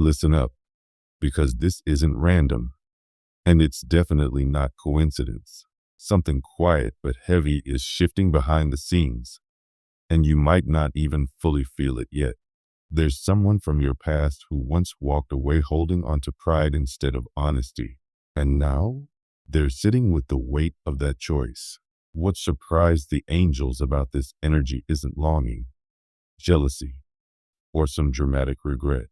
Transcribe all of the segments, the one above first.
Listen up, because this isn't random, and it's definitely not coincidence. Something quiet but heavy is shifting behind the scenes, and you might not even fully feel it yet. There's someone from your past who once walked away holding onto pride instead of honesty, and now they're sitting with the weight of that choice. What surprised the angels about this energy isn't longing, jealousy, or some dramatic regret.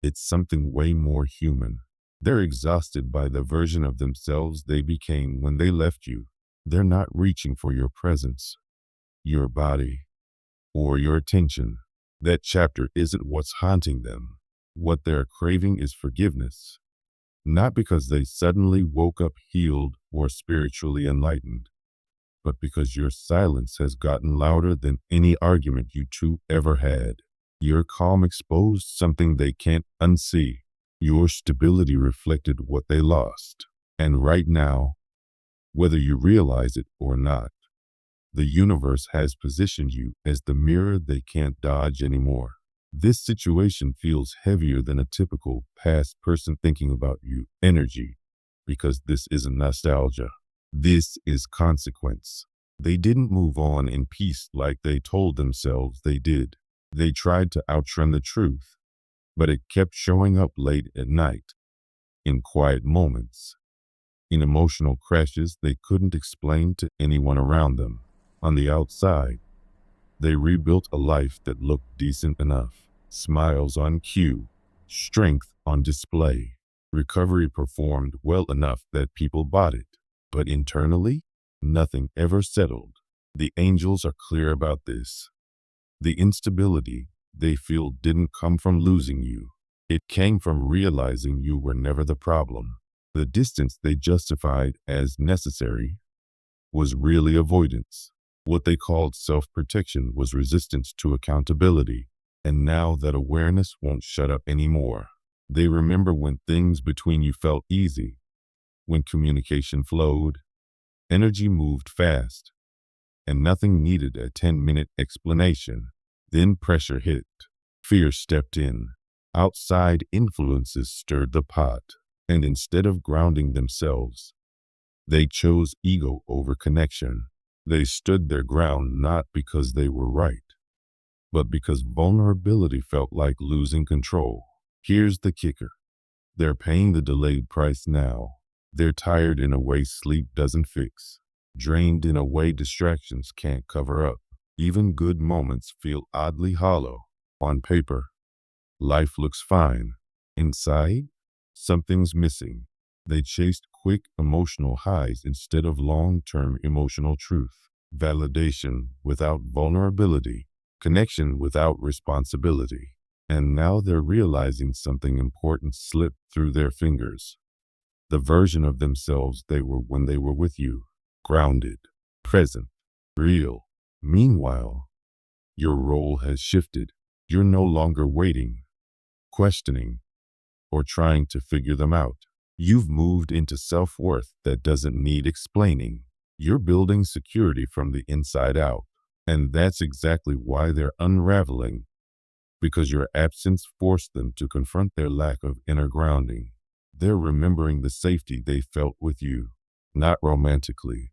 It's something way more human. They're exhausted by the version of themselves they became when they left you. They're not reaching for your presence, your body, or your attention. That chapter isn't what's haunting them. What they're craving is forgiveness. Not because they suddenly woke up healed or spiritually enlightened, but because your silence has gotten louder than any argument you two ever had. Your calm exposed something they can't unsee. Your stability reflected what they lost. And right now, whether you realize it or not, the universe has positioned you as the mirror they can't dodge anymore. This situation feels heavier than a typical past person thinking about you energy, because this isn't nostalgia. This is consequence. They didn't move on in peace like they told themselves they did. They tried to outrun the truth, but it kept showing up late at night, in quiet moments, in emotional crashes they couldn't explain to anyone around them. On the outside, they rebuilt a life that looked decent enough. Smiles on cue, strength on display. Recovery performed well enough that people bought it. But internally, nothing ever settled. The angels are clear about this. The instability they feel didn't come from losing you. It came from realizing you were never the problem. The distance they justified as necessary was really avoidance. What they called self-protection was resistance to accountability. And now that awareness won't shut up anymore. They remember when things between you felt easy, when communication flowed, energy moved fast, and nothing needed a 10-minute explanation. Then pressure hit. Fear stepped in. Outside influences stirred the pot. And instead of grounding themselves, they chose ego over connection. They stood their ground not because they were right, but because vulnerability felt like losing control. Here's the kicker. They're paying the delayed price now. They're tired in a way sleep doesn't fix, drained in a way distractions can't cover up. Even good moments feel oddly hollow. On paper, life looks fine. Inside, something's missing. They chased quick emotional highs instead of long-term emotional truth. Validation without vulnerability. Connection without responsibility. And now they're realizing something important slipped through their fingers. The version of themselves they were when they were with you. Grounded, present, real. Meanwhile, your role has shifted. You're no longer waiting, questioning, or trying to figure them out. You've moved into self-worth that doesn't need explaining. You're building security from the inside out. And that's exactly why they're unraveling, because your absence forced them to confront their lack of inner grounding. They're remembering the safety they felt with you, not romantically,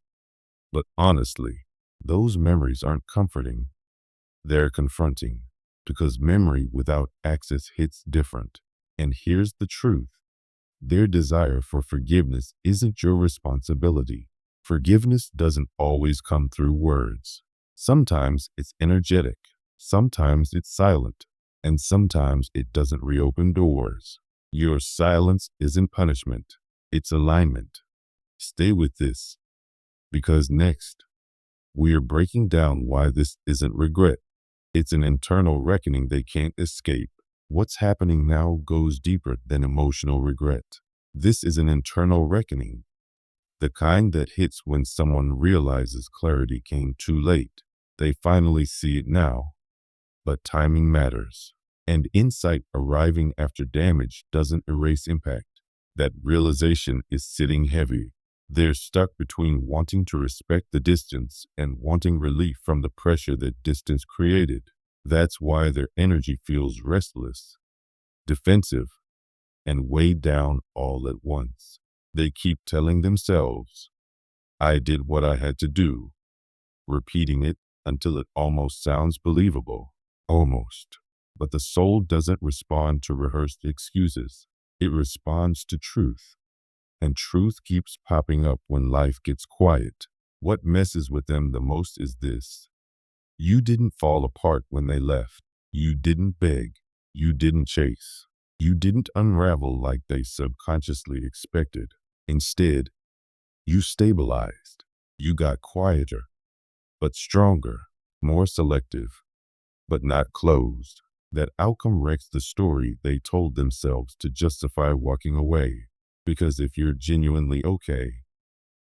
but honestly. Those memories aren't comforting. They're confronting, because memory without access hits different. And here's the truth. Their desire for forgiveness isn't your responsibility. Forgiveness doesn't always come through words. Sometimes it's energetic, sometimes it's silent, and sometimes it doesn't reopen doors. Your silence isn't punishment, it's alignment. Stay with this, because next, we are breaking down why this isn't regret. It's an internal reckoning they can't escape. What's happening now goes deeper than emotional regret. This is an internal reckoning, the kind that hits when someone realizes clarity came too late. They finally see it now, but timing matters. And insight arriving after damage doesn't erase impact. That realization is sitting heavy. They're stuck between wanting to respect the distance and wanting relief from the pressure that distance created. That's why their energy feels restless, defensive, and weighed down all at once. They keep telling themselves, I did what I had to do, repeating it until it almost sounds believable. Almost. But the soul doesn't respond to rehearsed excuses. It responds to truth. And truth keeps popping up when life gets quiet. What messes with them the most is this. You didn't fall apart when they left. You didn't beg. You didn't chase. You didn't unravel like they subconsciously expected. Instead, you stabilized. You got quieter, but stronger, more selective, but not closed. That outcome wrecks the story they told themselves to justify walking away. Because if you're genuinely okay,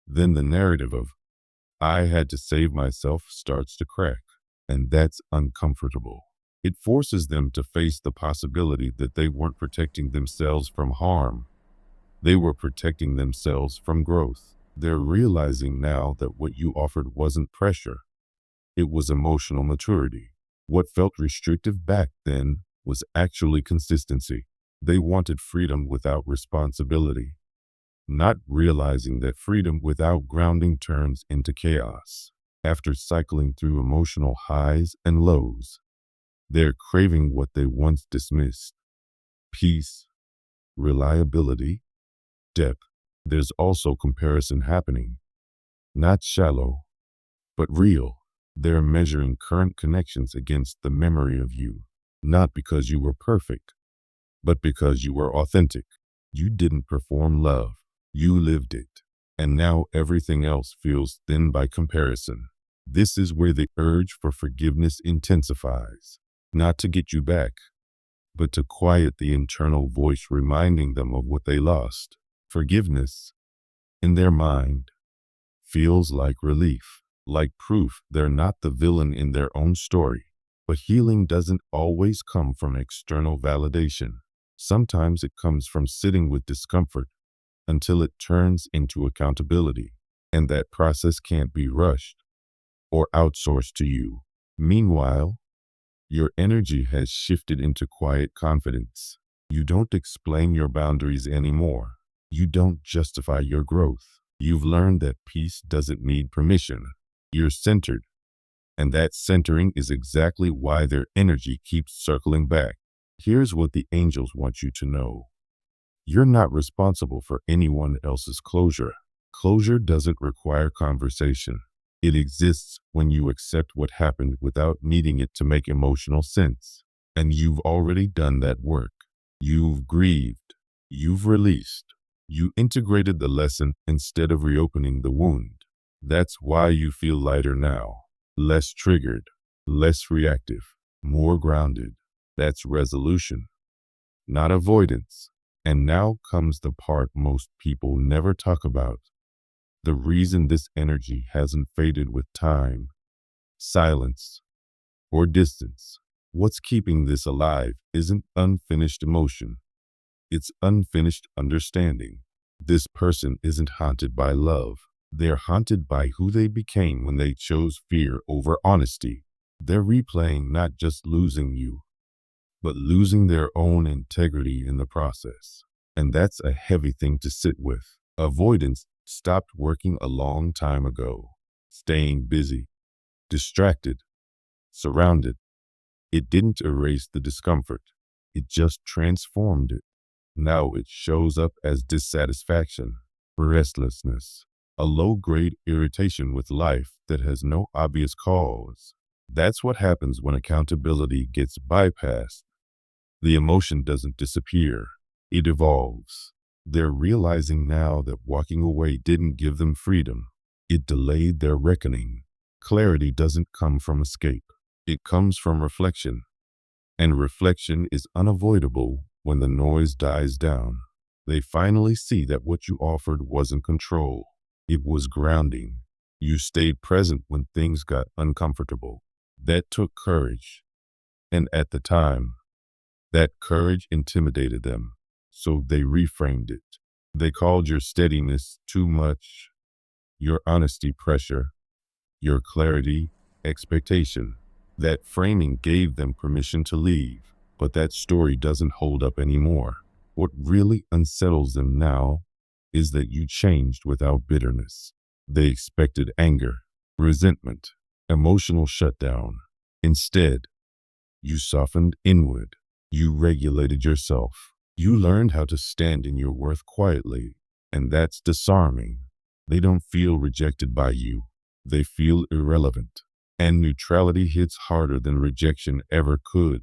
then the narrative of, I had to save myself starts to crack. And that's uncomfortable. It forces them to face the possibility that they weren't protecting themselves from harm. They were protecting themselves from growth. They're realizing now that what you offered wasn't pressure. It was emotional maturity. What felt restrictive back then was actually consistency. They wanted freedom without responsibility, not realizing that freedom without grounding turns into chaos. After cycling through emotional highs and lows, they're craving what they once dismissed: peace, reliability, depth. There's also comparison happening, not shallow, but real. They're measuring current connections against the memory of you, not because you were perfect, but because you were authentic. You didn't perform love, you lived it. And now everything else feels thin by comparison. This is where the urge for forgiveness intensifies, not to get you back, but to quiet the internal voice reminding them of what they lost. Forgiveness, in their mind, feels like relief, like proof they're not the villain in their own story. But healing doesn't always come from external validation. Sometimes it comes from sitting with discomfort until it turns into accountability. And that process can't be rushed or outsourced to you. Meanwhile, your energy has shifted into quiet confidence. You don't explain your boundaries anymore. You don't justify your growth. You've learned that peace doesn't need permission. You're centered. And that centering is exactly why their energy keeps circling back. Here's what the angels want you to know. You're not responsible for anyone else's closure. Closure doesn't require conversation. It exists when you accept what happened without needing it to make emotional sense. And you've already done that work. You've grieved. You've released. You integrated the lesson instead of reopening the wound. That's why you feel lighter now. Less triggered, less reactive, more grounded. That's resolution, not avoidance. And now comes the part most people never talk about. The reason this energy hasn't faded with time, silence, or distance. What's keeping this alive isn't unfinished emotion. It's unfinished understanding. This person isn't haunted by love. They're haunted by who they became when they chose fear over honesty. They're replaying not just losing you, but losing their own integrity in the process. And that's a heavy thing to sit with. Avoidance stopped working a long time ago. Staying busy, distracted, surrounded. It didn't erase the discomfort. It just transformed it. Now it shows up as dissatisfaction, restlessness, a low-grade irritation with life that has no obvious cause. That's what happens when accountability gets bypassed. The emotion doesn't disappear. It evolves. They're realizing now that walking away didn't give them freedom. It delayed their reckoning. Clarity doesn't come from escape. It comes from reflection. And reflection is unavoidable when the noise dies down. They finally see that what you offered wasn't control. It was grounding. You stayed present when things got uncomfortable. That took courage. And at the time, that courage intimidated them. So they reframed it. They called your steadiness too much, your honesty pressure, your clarity expectation. That framing gave them permission to leave. But that story doesn't hold up anymore. What really unsettles them now is that you changed without bitterness. They expected anger, resentment, emotional shutdown. Instead, you softened inward. You regulated yourself. You learned how to stand in your worth quietly, and that's disarming. They don't feel rejected by you. They feel irrelevant. And neutrality hits harder than rejection ever could,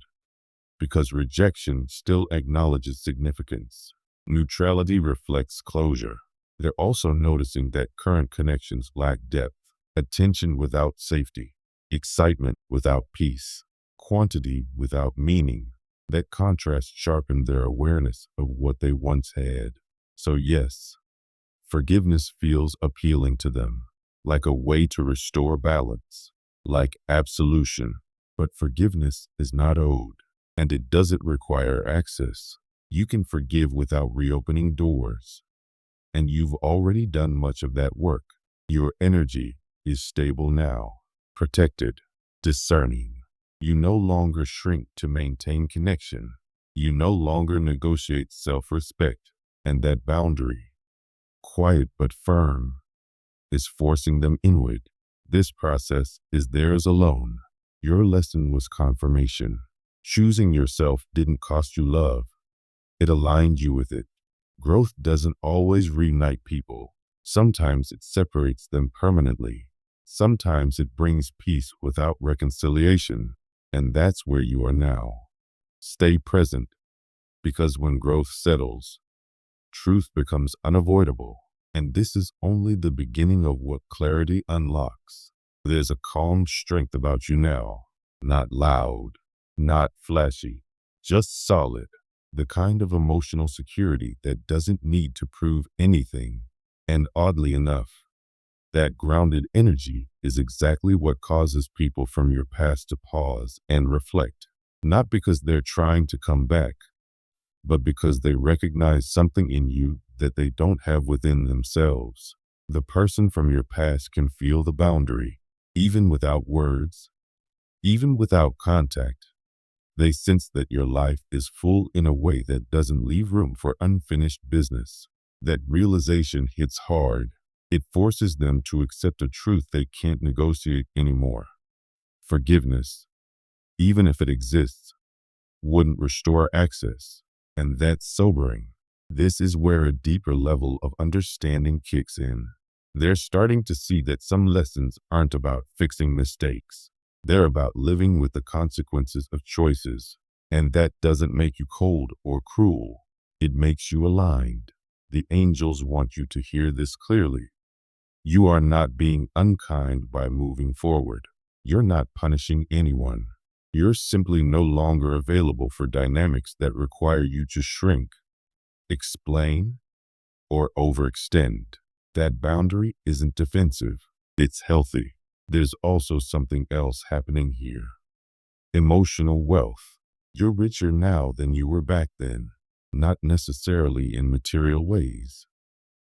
because rejection still acknowledges significance. Neutrality reflects closure. They're also noticing that current connections lack depth, attention without safety, excitement without peace, quantity without meaning. That contrast sharpened their awareness of what they once had. So yes, forgiveness feels appealing to them, like a way to restore balance, like absolution. But forgiveness is not owed, and it doesn't require access. You can forgive without reopening doors, and you've already done much of that work. Your energy is stable now, protected, discerning. You no longer shrink to maintain connection. You no longer negotiate self-respect, and that boundary, quiet but firm, is forcing them inward. This process is theirs alone. Your lesson was confirmation. Choosing yourself didn't cost you love. It aligned you with it. Growth doesn't always reunite people. Sometimes it separates them permanently. Sometimes it brings peace without reconciliation. And that's where you are now. Stay present, because when growth settles, truth becomes unavoidable. And this is only the beginning of what clarity unlocks. There's a calm strength about you now, not loud, not flashy, just solid. The kind of emotional security that doesn't need to prove anything. And oddly enough, that grounded energy is exactly what causes people from your past to pause and reflect. Not because they're trying to come back, but because they recognize something in you that they don't have within themselves. The person from your past can feel the boundary, even without words, even without contact. They sense that your life is full in a way that doesn't leave room for unfinished business. That realization hits hard. It forces them to accept a truth they can't negotiate anymore. Forgiveness, even if it exists, wouldn't restore access. And that's sobering. This is where a deeper level of understanding kicks in. They're starting to see that some lessons aren't about fixing mistakes. They're about living with the consequences of choices. And that doesn't make you cold or cruel. It makes you aligned. The angels want you to hear this clearly. You are not being unkind by moving forward. You're not punishing anyone. You're simply no longer available for dynamics that require you to shrink, explain, or overextend. That boundary isn't defensive. It's healthy. There's also something else happening here. Emotional wealth. You're richer now than you were back then. Not necessarily in material ways,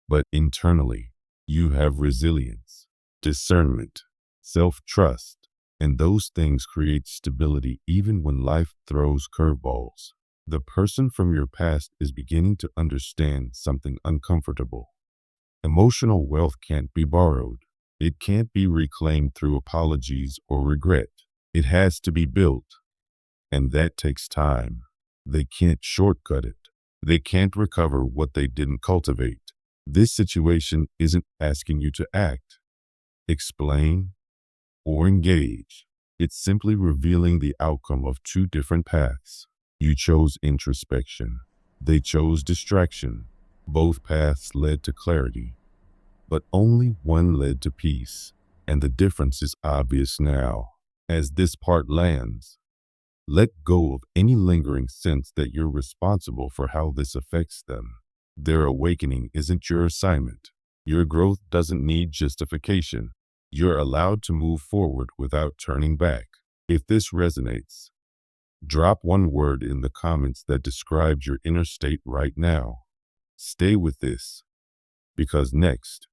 but internally. You have resilience, discernment, self-trust, and those things create stability even when life throws curveballs. The person from your past is beginning to understand something uncomfortable. Emotional wealth can't be borrowed. It can't be reclaimed through apologies or regret. It has to be built, and that takes time. They can't shortcut it. They can't recover what they didn't cultivate. This situation isn't asking you to act, explain, or engage. It's simply revealing the outcome of two different paths. You chose introspection. They chose distraction. Both paths led to clarity, but only one led to peace. And the difference is obvious now. As this part lands, let go of any lingering sense that you're responsible for how this affects them. Their awakening isn't your assignment. Your growth doesn't need justification. You're allowed to move forward without turning back. If this resonates, drop one word in the comments that describes your inner state right now. Stay with this, because next,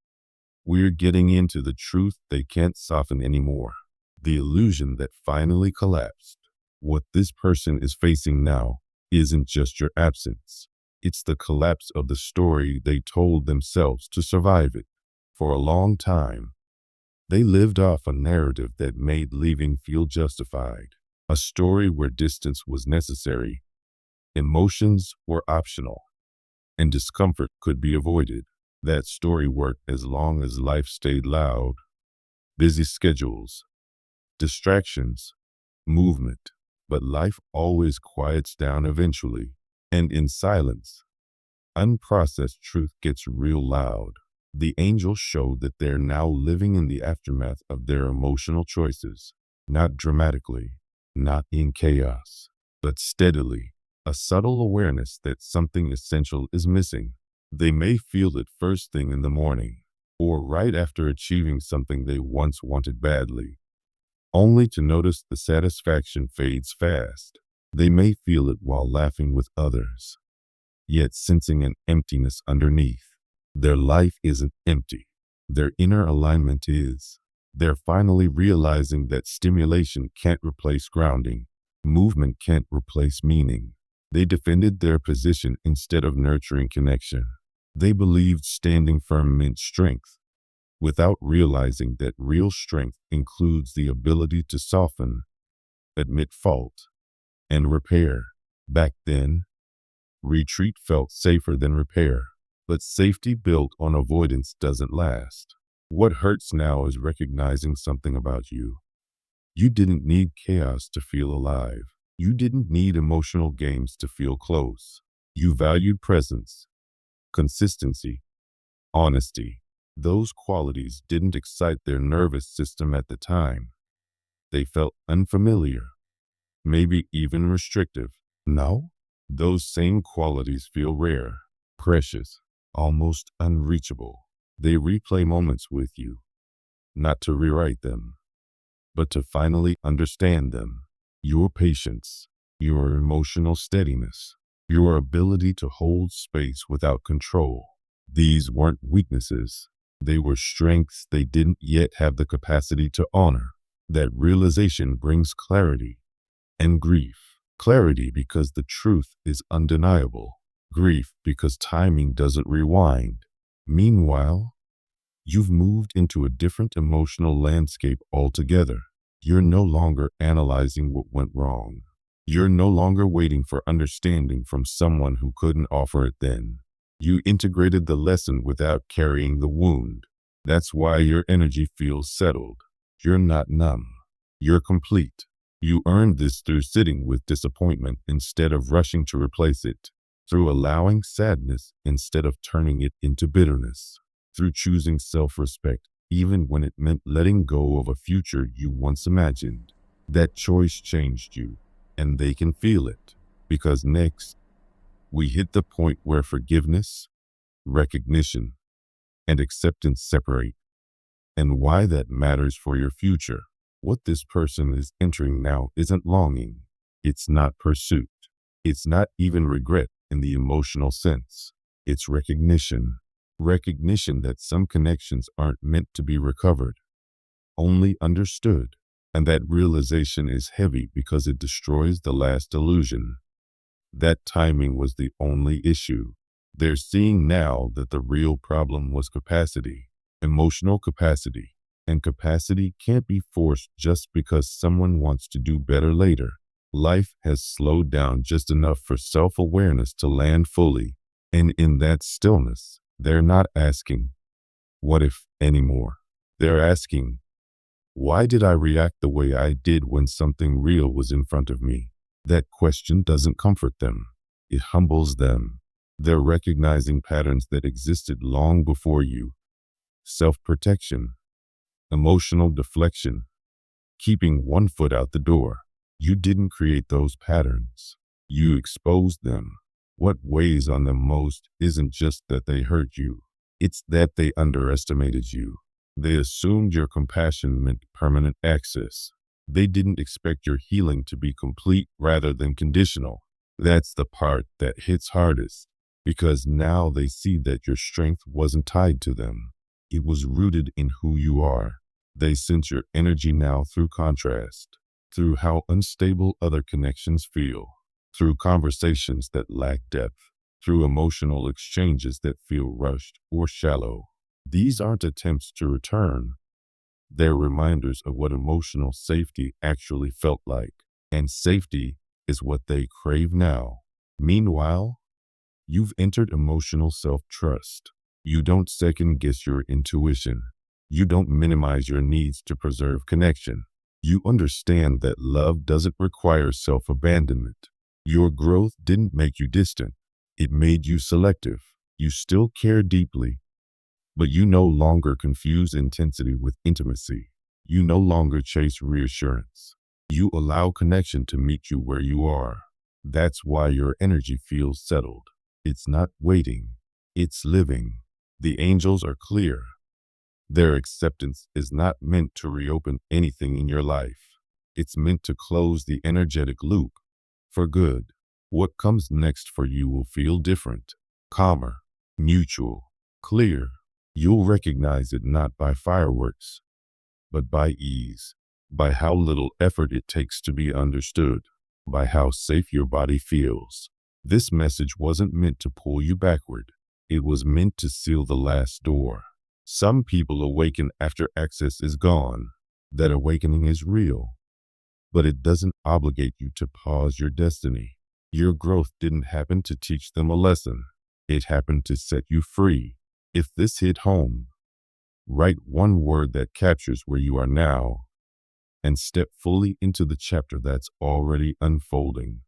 we're getting into the truth they can't soften anymore. The illusion that finally collapsed. What this person is facing now isn't just your absence. It's the collapse of the story they told themselves to survive it. For a long time, they lived off a narrative that made leaving feel justified, a story where distance was necessary, emotions were optional, and discomfort could be avoided. That story worked as long as life stayed loud, busy schedules, distractions, movement. But life always quiets down eventually, and in silence, unprocessed truth gets real loud. The angels show that they're now living in the aftermath of their emotional choices, not dramatically, not in chaos, but steadily, a subtle awareness that something essential is missing. They may feel it first thing in the morning, or right after achieving something they once wanted badly, only to notice the satisfaction fades fast. They may feel it while laughing with others, yet sensing an emptiness underneath. Their life isn't empty. Their inner alignment is. They're finally realizing that stimulation can't replace grounding. Movement can't replace meaning. They defended their position instead of nurturing connection. They believed standing firm meant strength, without realizing that real strength includes the ability to soften, admit fault, and repair. Back then, retreat felt safer than repair, but safety built on avoidance doesn't last. What hurts now is recognizing something about you. You didn't need chaos to feel alive. You didn't need emotional games to feel close. You valued presence, consistency, honesty. Those qualities didn't excite their nervous system at the time. They felt unfamiliar, maybe even restrictive. Now, those same qualities feel rare, precious, almost unreachable. They replay moments with you, not to rewrite them, but to finally understand them. Your patience, your emotional steadiness, your ability to hold space without control. These weren't weaknesses. They were strengths they didn't yet have the capacity to honor. That realization brings clarity and grief. Clarity because the truth is undeniable. Grief because timing doesn't rewind. Meanwhile, you've moved into a different emotional landscape altogether. You're no longer analyzing what went wrong. You're no longer waiting for understanding from someone who couldn't offer it then. You integrated the lesson without carrying the wound. That's why your energy feels settled. You're not numb. You're complete. You earned this through sitting with disappointment instead of rushing to replace it, through allowing sadness instead of turning it into bitterness, through choosing self-respect even when it meant letting go of a future you once imagined. That choice changed you, and they can feel it, because next, we hit the point where forgiveness, recognition, and acceptance separate, and why that matters for your future. What this person is entering now isn't longing. It's not pursuit. It's not even regret in the emotional sense. It's recognition. Recognition that some connections aren't meant to be recovered, only understood. And that realization is heavy because it destroys the last illusion. That timing was the only issue. They're seeing now that the real problem was capacity, emotional capacity. And capacity can't be forced just because someone wants to do better later. Life has slowed down just enough for self-awareness to land fully. And in that stillness, they're not asking, what if anymore? They're asking, why did I react the way I did when something real was in front of me? That question doesn't comfort them. It humbles them. They're recognizing patterns that existed long before you. Self-protection, emotional deflection, keeping one foot out the door. You didn't create those patterns. You exposed them. What weighs on them most isn't just that they hurt you. It's that they underestimated you. They assumed your compassion meant permanent access. They didn't expect your healing to be complete rather than conditional. That's the part that hits hardest, because now they see that your strength wasn't tied to them. It was rooted in who you are. They sense your energy now through contrast, through how unstable other connections feel, through conversations that lack depth, through emotional exchanges that feel rushed or shallow. These aren't attempts to return. They're reminders of what emotional safety actually felt like. And safety is what they crave now. Meanwhile, you've entered emotional self-trust. You don't second-guess your intuition. You don't minimize your needs to preserve connection. You understand that love doesn't require self-abandonment. Your growth didn't make you distant. It made you selective. You still care deeply, but you no longer confuse intensity with intimacy. You no longer chase reassurance. You allow connection to meet you where you are. That's why your energy feels settled. It's not waiting. It's living. The angels are clear. Their acceptance is not meant to reopen anything in your life. It's meant to close the energetic loop for good. What comes next for you will feel different, calmer, mutual, clear. You'll recognize it not by fireworks, but by ease, by how little effort it takes to be understood, by how safe your body feels. This message wasn't meant to pull you backward. It was meant to seal the last door. Some people awaken after access is gone. That awakening is real, but it doesn't obligate you to pause your destiny. Your growth didn't happen to teach them a lesson. It happened to set you free. If this hit home, write one word that captures where you are now and step fully into the chapter that's already unfolding.